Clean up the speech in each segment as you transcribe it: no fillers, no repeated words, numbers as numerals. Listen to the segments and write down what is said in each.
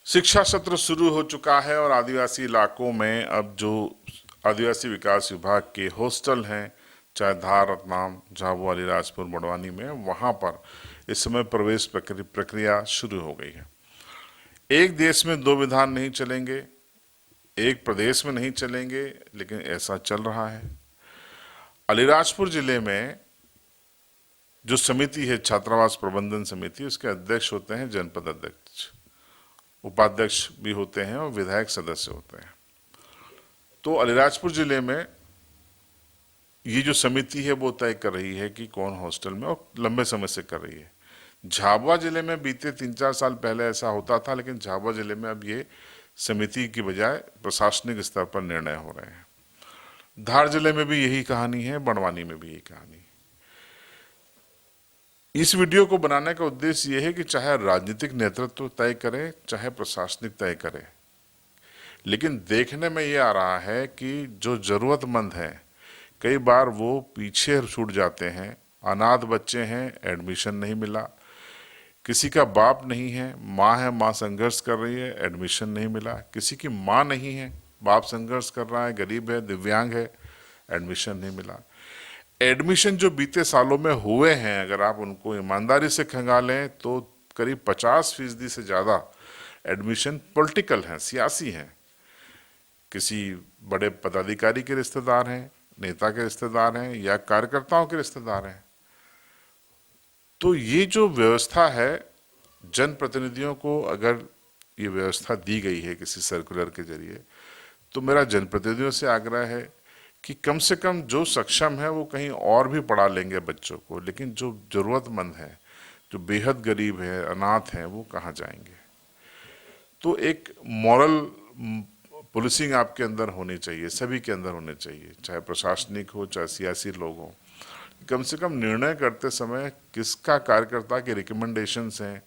शिक्षा सत्र शुरू हो चुका है और आदिवासी इलाकों में अब जो आदिवासी विकास विभाग के हॉस्टल हैं, चाहे धार, रतलाम, झाबुआ, अलीराजपुर, बड़वानी में, वहां पर इस समय प्रवेश प्रक्रिया शुरू हो गई है। एक देश में दो विधान नहीं चलेंगे, एक प्रदेश में नहीं चलेंगे, लेकिन ऐसा चल रहा है। अलीराजपुर जिले में जो समिति है, छात्रावास प्रबंधन समिति, उसके अध्यक्ष होते हैं जनपद अध्यक्ष, उपाध्यक्ष भी होते हैं और विधायक सदस्य होते हैं। तो अलीराजपुर जिले में ये जो समिति है वो तय कर रही है कि कौन हॉस्टल में, और लंबे समय से कर रही है। झाबुआ जिले में बीते 3-4 साल पहले ऐसा होता था, लेकिन झाबुआ जिले में अब ये समिति की बजाय प्रशासनिक स्तर पर निर्णय हो रहे हैं। धार जिले में भी यही कहानी है, बड़वानी में भी यही कहानी है। इस वीडियो को बनाने का उद्देश्य यह है कि चाहे राजनीतिक नेतृत्व तय करे, चाहे प्रशासनिक तय करे, लेकिन देखने में ये आ रहा है कि जो जरूरतमंद हैं कई बार वो पीछे छूट जाते हैं। अनाथ बच्चे हैं, एडमिशन नहीं मिला। किसी का बाप नहीं है, माँ है, माँ संघर्ष कर रही है, एडमिशन नहीं मिला। किसी की माँ नहीं है, बाप संघर्ष कर रहा है, गरीब है, दिव्यांग है, एडमिशन नहीं मिला। एडमिशन जो बीते सालों में हुए हैं, अगर आप उनको ईमानदारी से खंगालें तो करीब 50% से ज़्यादा एडमिशन पॉलिटिकल हैं, सियासी हैं। किसी बड़े पदाधिकारी के रिश्तेदार हैं, नेता के रिश्तेदार हैं, या कार्यकर्ताओं के रिश्तेदार हैं। तो ये जो व्यवस्था है, जनप्रतिनिधियों को अगर ये व्यवस्था दी गई है किसी सर्कुलर के जरिए, तो मेरा जनप्रतिनिधियों से आग्रह है कि कम से कम जो सक्षम है वो कहीं और भी पढ़ा लेंगे बच्चों को, लेकिन जो जरूरतमंद है, जो बेहद गरीब है, अनाथ है, वो कहाँ जाएंगे। तो एक मॉरल पुलिसिंग आपके अंदर होनी चाहिए, सभी के अंदर होनी चाहिए, चाहे प्रशासनिक हो, चाहे सियासी लोग हो। कम से कम निर्णय करते समय किसका कार्यकर्ता के रिकमेंडेशंस हैं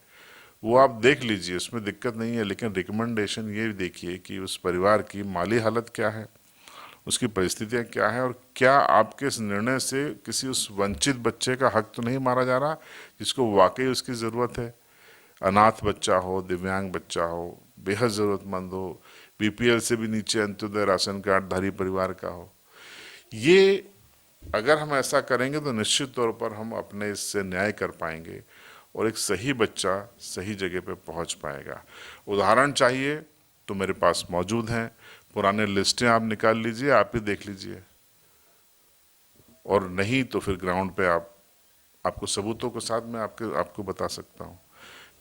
वो आप देख लीजिए, उसमें दिक्कत नहीं है, लेकिन रिकमेंडेशन ये देखिए कि उस परिवार की माली हालत क्या है, उसकी परिस्थितियां क्या है, और क्या आपके इस निर्णय से किसी उस वंचित बच्चे का हक तो नहीं मारा जा रहा जिसको वाकई उसकी ज़रूरत है। अनाथ बच्चा हो, दिव्यांग बच्चा हो, बेहद ज़रूरतमंद हो, बीपीएल से भी नीचे अंत्योदय राशन कार्डधारी परिवार का हो। ये अगर हम ऐसा करेंगे तो निश्चित तौर पर हम अपने इससे न्याय कर पाएंगे और एक सही बच्चा सही जगह पे पहुंच पाएगा। उदाहरण चाहिए तो मेरे पास मौजूद हैं, पुराने लिस्टें आप निकाल लीजिए, आप ही देख लीजिए, और नहीं तो फिर ग्राउंड पे आपको सबूतों के साथ मैं आपको बता सकता हूँ।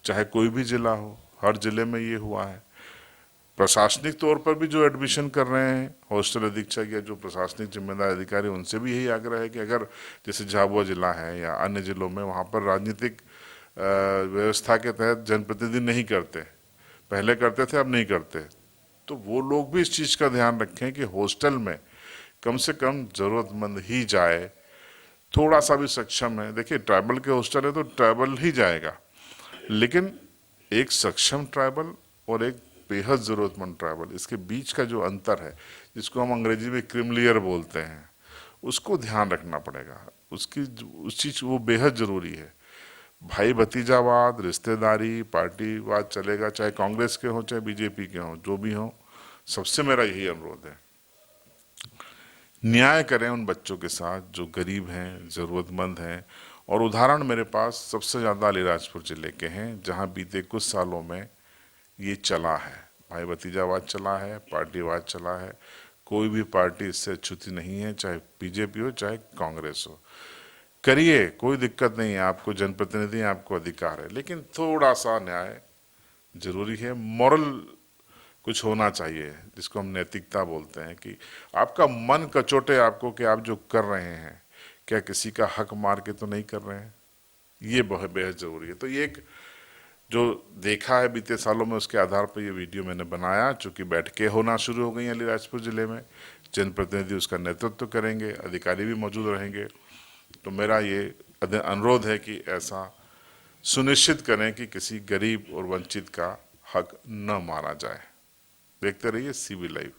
चाहे कोई भी जिला हो, हर जिले में ये हुआ है। प्रशासनिक तौर पर भी जो एडमिशन कर रहे हैं हॉस्टल अधीक्षक या जो प्रशासनिक जिम्मेदार अधिकारी, उनसे भी यही आग्रह है कि अगर जैसे झाबुआ जिला है या अन्य जिलों में, वहाँ पर राजनीतिक व्यवस्था के तहत जनप्रतिनिधि नहीं करते, पहले करते थे, अब नहीं करते, तो वो लोग भी इस चीज़ का ध्यान रखें कि हॉस्टल में कम से कम ज़रूरतमंद ही जाए। थोड़ा सा भी सक्षम है, देखिए ट्राइबल के हॉस्टल है तो ट्राइबल ही जाएगा, लेकिन एक सक्षम ट्राइबल और एक बेहद ज़रूरतमंद ट्राइबल, इसके बीच का जो अंतर है, जिसको हम अंग्रेजी में क्रीमलेयर बोलते हैं, उसको ध्यान रखना पड़ेगा। उस चीज़ वो बेहद ज़रूरी है। भाई भतीजावाद, रिश्तेदारी, पार्टीवाद चलेगा, चाहे कांग्रेस के हों, चाहे बीजेपी के हों, जो भी हों। सबसे मेरा यही अनुरोध है, न्याय करें उन बच्चों के साथ जो गरीब हैं, ज़रूरतमंद हैं। और उदाहरण मेरे पास सबसे ज़्यादा अलीराजपुर जिले के हैं, जहां बीते कुछ सालों में ये चला है, भाई भतीजावाद चला है, पार्टीवाद चला है। कोई भी पार्टी इससे अछूती नहीं है, चाहे बीजेपी हो, चाहे कांग्रेस हो। करिए, कोई दिक्कत नहीं है, आपको जनप्रतिनिधि, आपको अधिकार है, लेकिन थोड़ा सा न्याय जरूरी है। मॉरल कुछ होना चाहिए, जिसको हम नैतिकता बोलते हैं, कि आपका मन कचोटे आपको कि आप जो कर रहे हैं क्या किसी का हक मार के तो नहीं कर रहे हैं। ये बहुत बेहद जरूरी है। तो ये एक जो देखा है बीते सालों में, उसके आधार पर ये वीडियो मैंने बनाया। चूंकि बैठकें होना शुरू हो गई हैं अलीराजपुर जिले में, जनप्रतिनिधि उसका नेतृत्व करेंगे, अधिकारी भी मौजूद रहेंगे, तो मेरा ये अनुरोध है कि ऐसा सुनिश्चित करें कि किसी गरीब और वंचित का हक न मारा जाए। देखते रहिए सीबी लाइव।